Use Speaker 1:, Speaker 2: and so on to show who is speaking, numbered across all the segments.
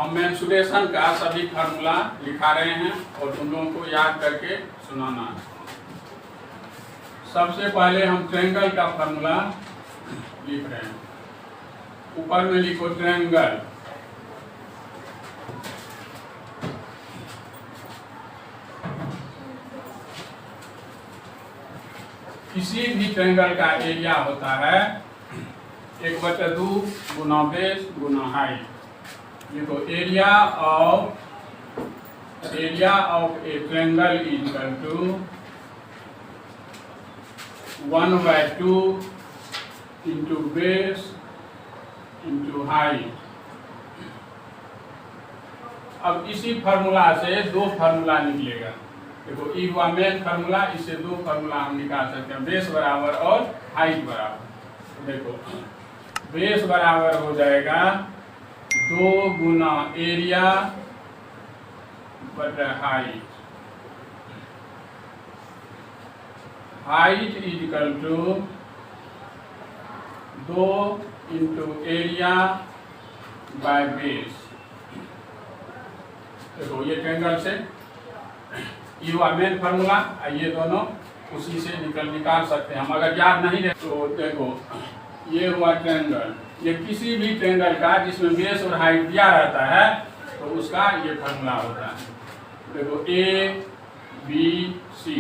Speaker 1: हम मेंसुरेशन का सभी फार्मूला लिखा रहे हैं और तुम लोगों को याद करके सुनाना है। सबसे पहले हम ट्रायंगल का फार्मूला लिख रहे हैं। ऊपर में लिखो ट्रायंगल, किसी भी ट्रायंगल का एरिया होता है 1/2 गुना बेस गुना हाइट। देखो area of a triangle is equal to 1/2 into base into height. अब इसी फार्मूला से दो फार्मूला निकलेगा। देखो ई हुआ मेन फार्मूला, इससे दो फार्मूला हम निकाल सकते हैं, बेस बराबर और हाइट बराबर। तो देखो बेस बराबर हो जाएगा 2 गुना एरिया बटा height. Height is equal to 2 into area by base. देखो ये ट्रायंगल से ये हुआ मेन फार्मूला, ये दोनों उसी से निकाल सकते हैं हम। अगर याद नहीं रहे तो देखो ये हुआ ट्रायंगल, ये किसी भी ट्रायंगल का जिसमें बेस और हाइट दिया रहता है तो उसका ये फार्मूला होता है। देखो ए बी सी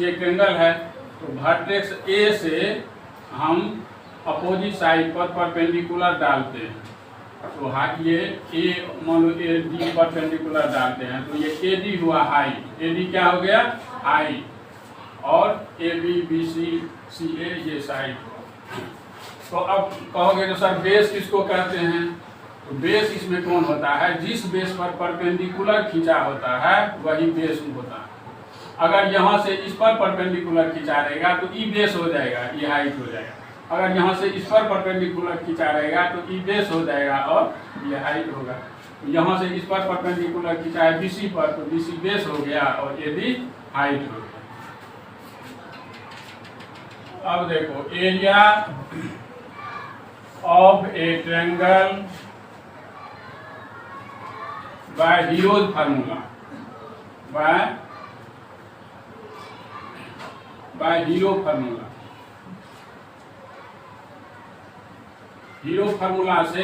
Speaker 1: एक ट्रायंगल है, तो वर्टेक्स ए से हम अपोजिट साइड पर परपेंडिकुलर डालते हैं। तो ये ए मान लो ए डी परपेंडिकुलर डालते हैं, तो ये ए डी हुआ हाइट। ए डी क्या हो गया? हाइट। और ए बी बी सी सी ए ये साइड। तो अब कहोगे तो सर बेस किसको कहते हैं? तो बेस इसमें कौन होता है? जिस बेस पर परपेंडिकुलर खींचा होता है वही बेस होता है। अगर यहाँ से इस पर परपेंडिकुलर खींचा रहेगा तो ई बेस हो जाएगा, ये हाइट हो जाएगा। अगर यहाँ से इस पर परपेंडिकुलर खींचा रहेगा तो ई बेस हो जाएगा और ये हाइट होगा। तो यहाँ से इस पर परपेंडिकुलर खींचा है बीसी पर, तो बीसी बेस हो गया और ए डी हाइट हो गया। अब देखो area of a triangle by Heron's formula, by Heron formula. Heron formula से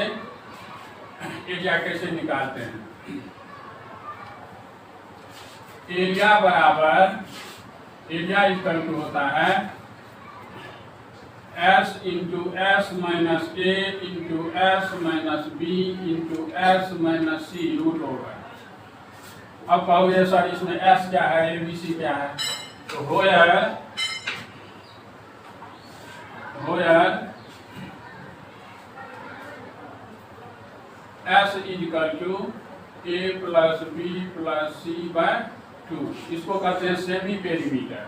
Speaker 1: एरिया कैसे निकालते हैं? एरिया बराबर एरिया इक्वल टू होता है S into S minus A into S minus B into S minus C root over. अब कहोगे sir इसमें S क्या है, ए बी सी क्या है? तो where S is equal to A plus B plus C by 2। इसको कहते हैं सेमी पेरीमीटर,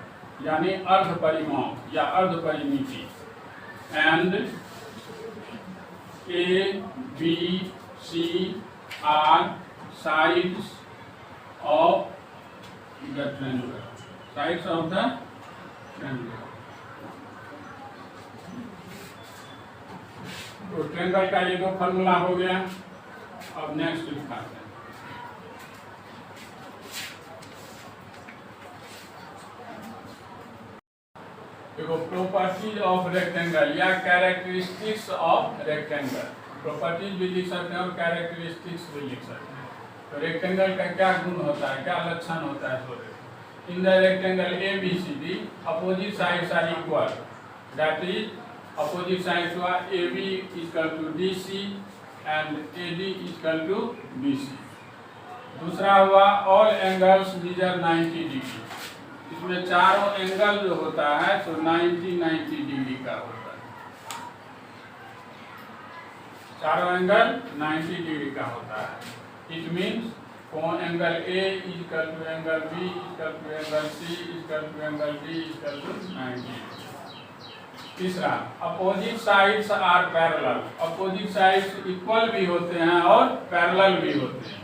Speaker 1: यानी अर्ध परिमाप या अर्ध परिमिति। And A B C are sides of the triangle, sides of the triangle. तो ट्रायंगल का ये दो फार्मूला हो गया। अब नेक्स्ट लिखाते हैं। देखो प्रॉपर्टीज ऑफ रेक्टेंगल या कैरेक्टरिस्टिक्स ऑफ रेक्टेंगल। प्रॉपर्टीज भी लिख सकते हैं और कैरेक्टरिस्टिक्स भी लिख सकते हैं। तो रेक्टेंगल का क्या गुण होता है, क्या लक्षण होता है? In the rectangle A B C D opposite sides are equal, that is opposite sides हुआ A B equal to D C and A D equal to B C. दूसरा हुआ ऑल एंगल्स मेजर 90 डिग्री। इसमें चारों angle जो होता है तो 90 degree का होता है। चारों एंगल 90 डिग्री का होता है। It means angle A equal to angle B equal to angle C equal to angle D equal to 90। तीसरा opposite sides are parallel. Opposite sides equal भी होते हैं और पैरेलल भी होते हैं।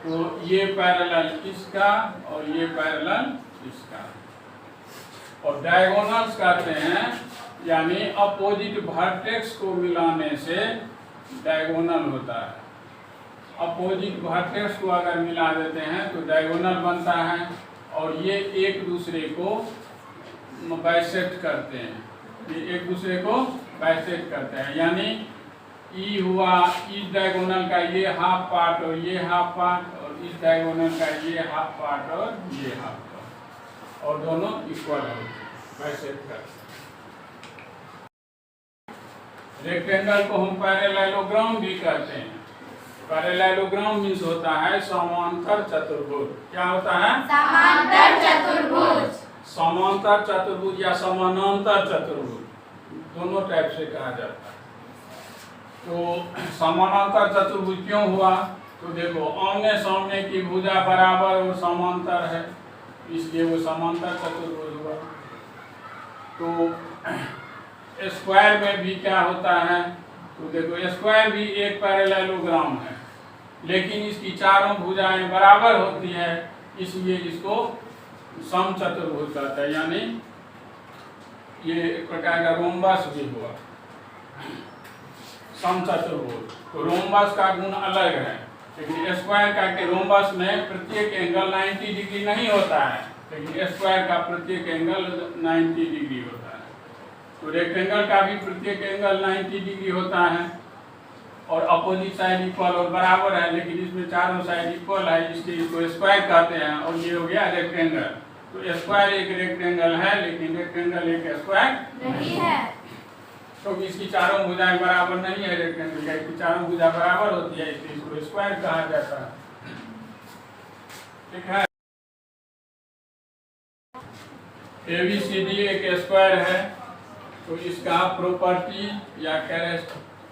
Speaker 1: तो ये पैरेलल इसका और ये पैरेलल इसका। और डायगोनल्स कहते हैं, यानी अपोजिट वर्टेक्स को मिलाने से डायगोनल होता है। अपोजिट वर्टेक्स को अगर मिला देते हैं तो डायगोनल बनता है और ये एक दूसरे को बाइसेक्ट करते हैं, ये एक दूसरे को बाइसेक्ट करते हैं। यानी ई हुआ, इस डायगोनल का ये हाफ पार्ट और ये हाफ पार्ट, और इस डायगोनल का ये हाफ पार्ट और ये हाफ पार्ट, और दोनों इक्वल होते हैं, बाइसेक्ट करते हैं। रेक्टेंगल को हम पैरेललोग्राम भी कहते हैं। पैरेललोग्राम मीन्स होता है समांतर चतुर्भुज। क्या होता है?
Speaker 2: समांतर चतुर्भुज।
Speaker 1: समांतर चतुर्भुज या समानांतर चतुर्भुज, दोनों टाइप से कहा जाता है। तो समानांतर चतुर्भुज क्यों हुआ? तो देखो, आमने सामने की भुजा बराबर और समांतर है, इसलिए वो समांतर चतुर्भुज हुआ। तो स्क्वायर में भी क्या होता है? तो देखो, स्क्वायर भी एक पैरेललोग्राम है, लेकिन इसकी चारों भुजाएं बराबर होती है, इसलिए इसको समचतुर्भुज कहते हैं। यानी ये एक प्रकार का रोम्बस भी हुआ, समचतुर्भुज। तो रोम्बस का गुण अलग है, लेकिन स्क्वायर का के रोम्बस में प्रत्येक एंगल 90 डिग्री नहीं होता है, लेकिन स्क्वायर का प्रत्येक एंगल 90 डिग्री होता है। तो रेक्टेंगल का भी प्रत्येक एंगल 90 डिग्री होता है और अपोजिट साइड इक्वल और बराबर है, लेकिन इसमें चारों साइड इक्वल है, इसलिए इसको स्क्वायर कहते हैं। और ये हो गया रेक्टेंगल। तो स्क्वायर एक रेक्टेंगल है, लेकिन रेक्टेंगल एक स्क्वायर
Speaker 2: नहीं है,
Speaker 1: क्योंकि इसकी चारों भुजाएं बराबर नहीं है। रेक्टेंगल का इसकी चारों भुजा बराबर होती है, इसलिए इसको स्क्वायर कहा जाता है। ठीक है। ABCD एक स्क्वायर है, तो इसका प्रॉपर्टी या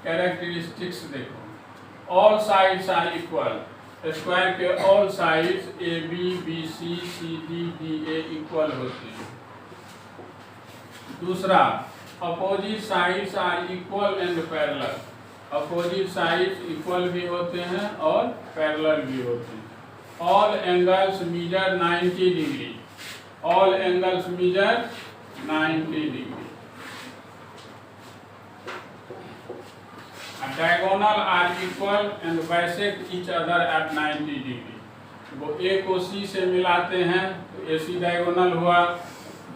Speaker 1: कैरेक्टरिस्टिक्स देखो। All sides are equal. Square के all sides AB, BC, CD, DA equal होते हैं। दूसरा, opposite sides are equal and parallel. Opposite sides equal भी होते हैं और पैरेलल भी होते हैं। All angles measure 90 degree. All angles measure 90 degree. Diagonal are equal and bisect each other at 90 degree. वो A को C से मिलाते हैं तो AC डायगोनल हुआ,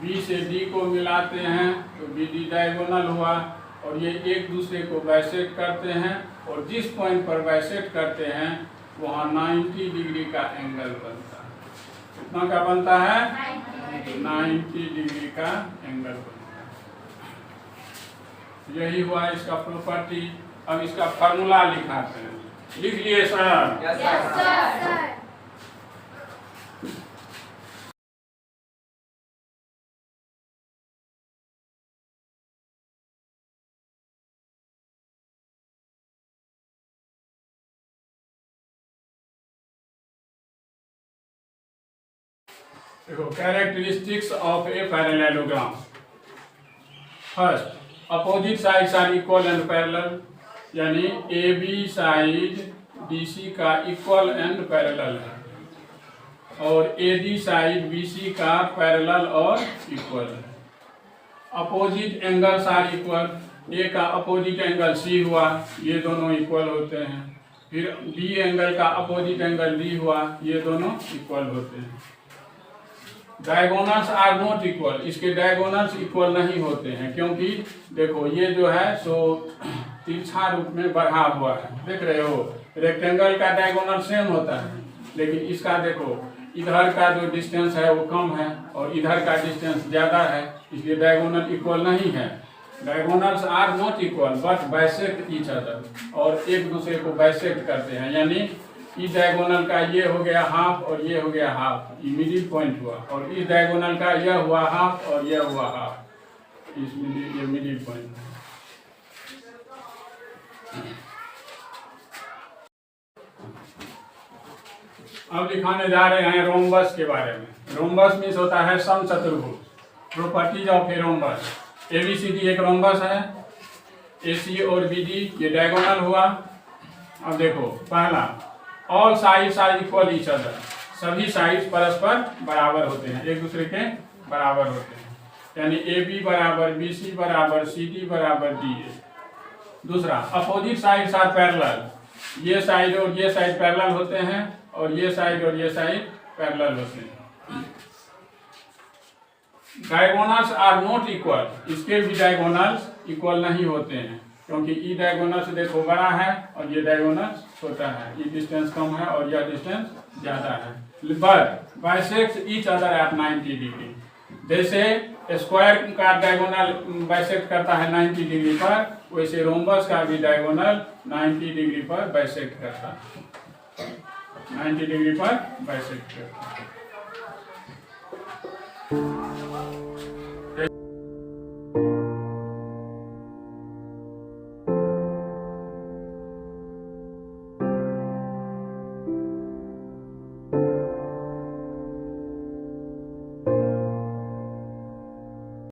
Speaker 1: B से D को मिलाते हैं तो BD डायगोनल हुआ, और ये एक दूसरे को बाइसेक्ट करते हैं, और जिस पॉइंट पर बाइसेक्ट करते हैं वहाँ 90 डिग्री का एंगल बनता है। कितना का बनता है? 90 डिग्री का एंगल बनता है। यही हुआ इसका प्रॉपर्टी। अब इसका फार्मूला लिखाते हैं। लिख लिए सर?
Speaker 2: Yes sir.
Speaker 1: देखो, characteristics of a parallelogram. First, opposite sides are equal and parallel, यानी AB साइड BC का इक्वल एंड पैरेलल है, और AD साइड BC का पैरेलल और इक्वल है। Opposite angles are equal. A का अपोजिट एंगल C हुआ, ये दोनों इक्वल होते हैं। फिर B एंगल का अपोजिट एंगल D हुआ, ये दोनों इक्वल होते हैं। Diagonals are not equal. इसके डायगोनल्स इक्वल नहीं होते हैं, क्योंकि देखो ये जो है सो तिरछा रूप में बढ़ा हुआ है, देख रहे हो। रेक्टेंगल का डायगोनल सेम होता है, लेकिन इसका देखो इधर का जो डिस्टेंस है वो कम है और इधर का डिस्टेंस ज़्यादा है, इसलिए डायगोनल इक्वल नहीं है। Diagonals are not equal but bisect each other, और एक दूसरे को बाइसेक्ट करते हैं। यानी इस डायगोनल का ये हो गया हाफ और ये हो गया हाफ, ये मिडिल पॉइंट हुआ, और इस डायगोनल का यह हुआ हाफ और यह हुआ हाफ, इस ये मिडिल पॉइंट। अब दिखाने जा रहे हैं रोम्बस के बारे में। रोम्बस मीन्स होता है समचतुर्भुज। Properties of a rhombus. ABCD एक रोम्बस है, AC और BD ये डायगोनल हुआ। अब देखो, पहला, all sides are equal each other. सभी साइड्स परस्पर बराबर होते हैं, एक दूसरे के बराबर होते हैं, यानी AB बराबर BC बराबर CD बराबर DA। दूसरा, अपोजिट साइड्स आर पैरेलल। ये साइड और ये साइड पैरेलल होते हैं और ये साइड और ये साइड पैरेलल होते हैं। डायगोनल्स आर नॉट इक्वल, इसके भी डायगोनल्स इक्वल नहीं होते हैं, क्योंकि ई डायगोनल से देखो बड़ा है और ये डायगोनल छोटा है, ये डिस्टेंस कम है और यह डिस्टेंस ज्यादा है। But bisect each other at 90 degree, जैसे स्क्वायर का डायगोनल बाइसेक्ट करता है 90 डिग्री पर, वैसे रोम्बस का भी डायगोनल 90 डिग्री पर बाइसेक्ट करता है, 90 डिग्री पर बाइसेक्ट करता है।